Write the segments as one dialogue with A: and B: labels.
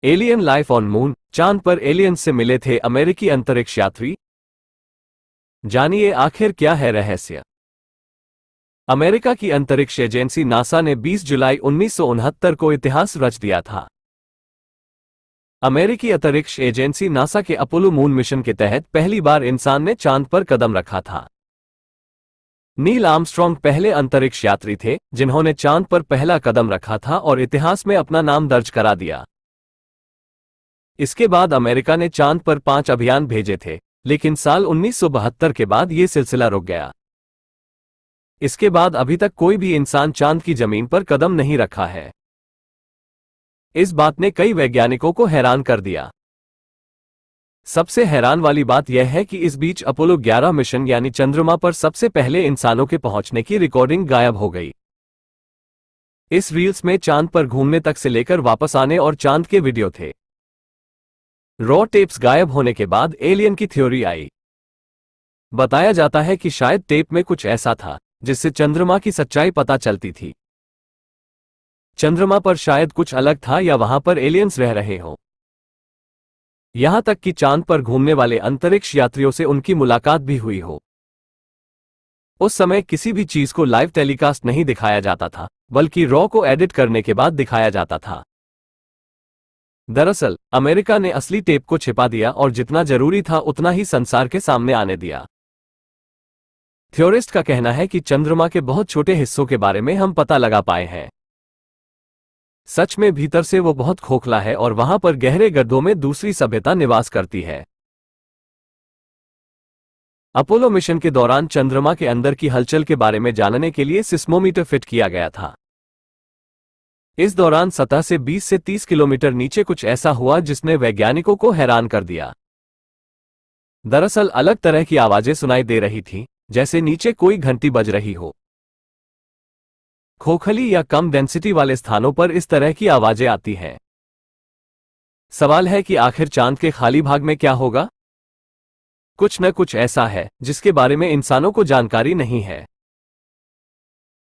A: Alien life on moon, चांद पर aliens से मिले थे अमेरिकी अंतरिक्ष यात्री। जानिए आखिर क्या है रहस्य। अमेरिका की अंतरिक्ष एजेंसी नासा ने 20 जुलाई 1969 को इतिहास रच दिया था। अमेरिकी अंतरिक्ष एजेंसी नासा के अपोलो मून मिशन के तहत पहली बार इंसान ने चांद पर कदम रखा था। नील आर्मस्ट्रॉन्ग पहले अंतरिक्ष यात्री थे जिन्होंने चांद पर पहला कदम रखा था और इतिहास में अपना नाम दर्ज करा दिया। इसके बाद अमेरिका ने चांद पर 5 अभियान भेजे थे, लेकिन साल 1972 के बाद यह सिलसिला रुक गया। इसके बाद अभी तक कोई भी इंसान चांद की जमीन पर कदम नहीं रखा है। इस बात ने कई वैज्ञानिकों को हैरान कर दिया। सबसे हैरान वाली बात यह है कि इस बीच अपोलो 11 मिशन यानी चंद्रमा पर सबसे पहले इंसानों के पहुंचने की रिकॉर्डिंग गायब हो गई। इस रील्स में चांद पर घूमने तक से लेकर वापस आने और चांद के वीडियो थे। रॉ टेप्स गायब होने के बाद एलियन की थ्योरी आई। बताया जाता है कि शायद टेप में कुछ ऐसा था जिससे चंद्रमा की सच्चाई पता चलती थी। चंद्रमा पर शायद कुछ अलग था या वहां पर एलियंस रह रहे हों। यहां तक कि चांद पर घूमने वाले अंतरिक्ष यात्रियों से उनकी मुलाकात भी हुई हो। उस समय किसी भी चीज को लाइव टेलीकास्ट नहीं दिखाया जाता था, बल्कि रॉ को एडिट करने के बाद दिखाया जाता था। दरअसल अमेरिका ने असली टेप को छिपा दिया और जितना जरूरी था उतना ही संसार के सामने आने दिया। थ्योरिस्ट का कहना है कि चंद्रमा के बहुत छोटे हिस्सों के बारे में हम पता लगा पाए हैं। सच में भीतर से वो बहुत खोखला है और वहां पर गहरे गड्ढों में दूसरी सभ्यता निवास करती है। अपोलो मिशन के दौरान चंद्रमा के अंदर की हलचल के बारे में जानने के लिए सिस्मोमीटर फिट किया गया था। इस दौरान सतह से 20 से 30 किलोमीटर नीचे कुछ ऐसा हुआ जिसने वैज्ञानिकों को हैरान कर दिया। दरअसल अलग तरह की आवाजें सुनाई दे रही थीं, जैसे नीचे कोई घंटी बज रही हो। खोखली या कम डेंसिटी वाले स्थानों पर इस तरह की आवाजें आती हैं। सवाल है कि आखिर चांद के खाली भाग में क्या होगा? कुछ न कुछ ऐसा है जिसके बारे में इंसानों को जानकारी नहीं है।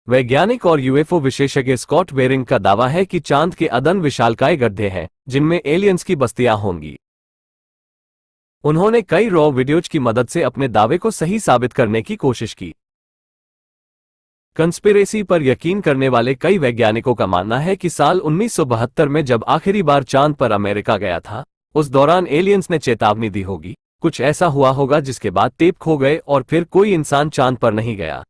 A: वैज्ञानिक और यूएफओ विशेषज्ञ स्कॉट वेरिंग का दावा है कि चांद के अदन विशालकाय गड्ढे हैं जिनमें एलियंस की बस्तियां होंगी। उन्होंने कई रॉ वीडियोज की मदद से अपने दावे को सही साबित करने की कोशिश की। कंस्पिरेसी पर यकीन करने वाले कई वैज्ञानिकों का मानना है कि साल 1972 में जब आखिरी बार चांद पर अमेरिका गया था, उस दौरान एलियंस ने चेतावनी दी होगी। कुछ ऐसा हुआ होगा जिसके बाद टेप खो गए और फिर कोई इंसान चांद पर नहीं गया।